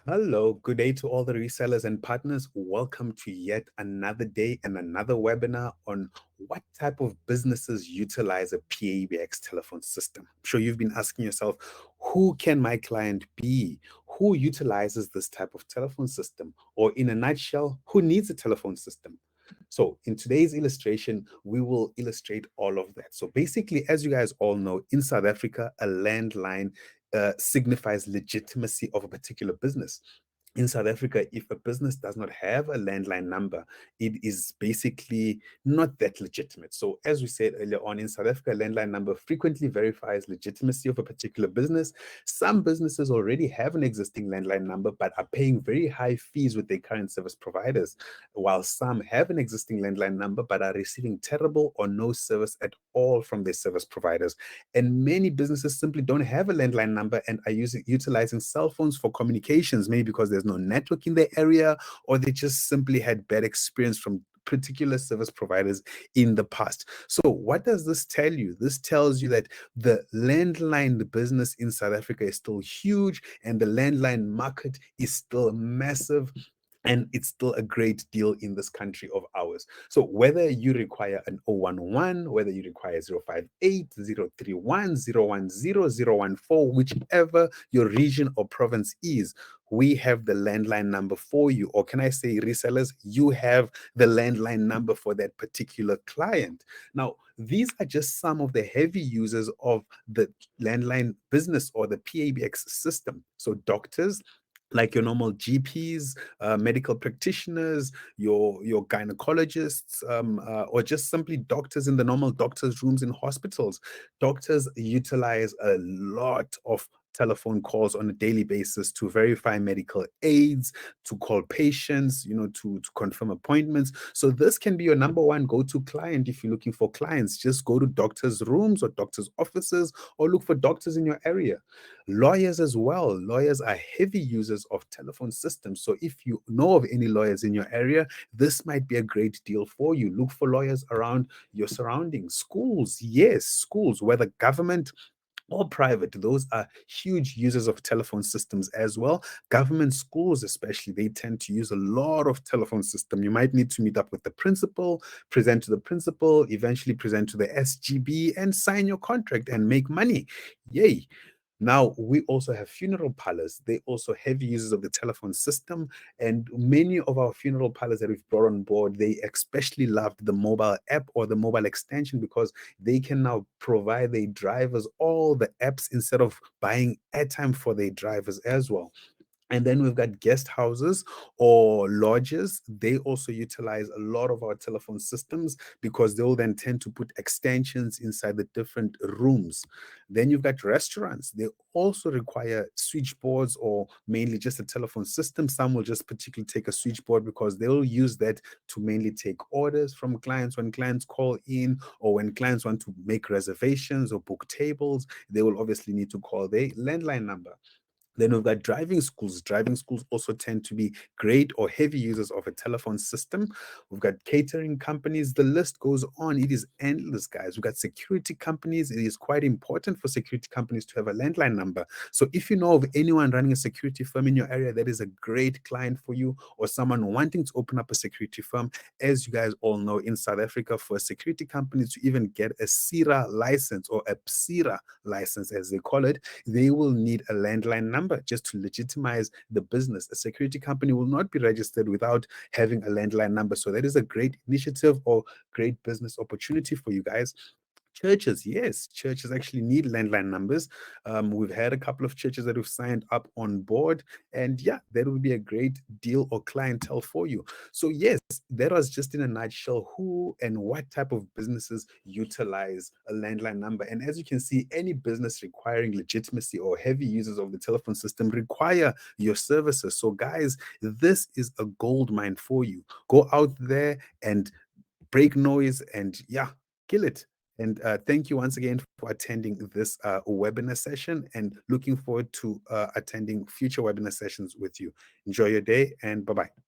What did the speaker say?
Hello, good day to all the resellers and partners. Welcome to yet another day and another webinar on what type of businesses utilize a PABX telephone system. I'm sure you've been asking yourself, who can my client be? Who utilizes this type of telephone system? Or in a nutshell, who needs a telephone system? So in today's illustration, we will illustrate all of that. So basically, as you guys all know, in South Africa, a landline signifies legitimacy of a particular business. In South Africa, if a business does not have a landline number, it is basically not that legitimate. So, as we said earlier on, in South Africa, a landline number frequently verifies legitimacy of a particular business. Some businesses already have an existing landline number but are paying very high fees with their current service providers, while some have an existing landline number but are receiving terrible or no service at all from their service providers. And many businesses simply don't have a landline number and are utilizing cell phones for communications, maybe because there's no network in their area, or they just simply had bad experience from particular service providers in the past. So what does this tell you? This tells you that the landline business in South Africa is still huge and the landline market is still massive, and it's still a great deal in this country of ours. So whether you require an 011, whether you require 058, 031, 010, 014, whichever your region or province is, we have the landline number for you. Or can I say, resellers, you have the landline number for that particular client. Now, these are just some of the heavy users of the landline business or the PABX system. So doctors, like your normal GPs, medical practitioners, your gynecologists, or just simply doctors in the normal doctors' rooms in hospitals. Doctors utilize a lot of telephone calls on a daily basis to verify medical aids, to call patients, to confirm appointments. So this can be your number one go-to client if you're looking for clients. Just go to doctors' rooms or doctors' offices or look for doctors in your area. Lawyers as well. Lawyers are heavy users of telephone systems. So if you know of any lawyers in your area, this might be a great deal for you. Look for lawyers around your surroundings. Schools, yes, schools, whether government or private, those are huge users of telephone systems as well. Government schools, especially, they tend to use a lot of telephone system. You might need to meet up with the principal, present to the principal, eventually present to the SGB, and sign your contract and make money. Yay. Now, we also have funeral parlors. They also heavy users of the telephone system. And many of our funeral parlors that we've brought on board, they especially loved the mobile app or the mobile extension because they can now provide their drivers all the apps instead of buying airtime for their drivers as well. And then we've got guest houses or lodges. They also utilize a lot of our telephone systems because they'll then tend to put extensions inside the different rooms. Then you've got restaurants. They also require switchboards or mainly just a telephone system. Some will just particularly take a switchboard because they'll use that to mainly take orders from clients when clients call in, or when clients want to make reservations or book tables. They will obviously need to call their landline number. Then we've got driving schools. Driving schools also tend to be great or heavy users of a telephone system. We've got catering companies. The list goes on. It is endless, guys. We've got security companies. It is quite important for security companies to have a landline number. So if you know of anyone running a security firm in your area, that is a great client for you, or someone wanting to open up a security firm. As you guys all know, in South Africa, for a security company to even get a SIRA license or a PSIRA license, as they call it, they will need a landline number just to legitimize the business. A security company will not be registered without having a landline number. So that is a great initiative or great business opportunity for you guys. Churches, yes, churches actually need landline numbers. We've had a couple of churches that have signed up on board, and yeah, that would be a great deal or clientele for you. So, yes, that was just in a nutshell who and what type of businesses utilize a landline number. And as you can see, any business requiring legitimacy or heavy users of the telephone system require your services. So, guys, this is a gold mine for you. Go out there and break noise and yeah, kill it. And thank you once again for attending this webinar session, and looking forward to attending future webinar sessions with you. Enjoy your day, and bye bye.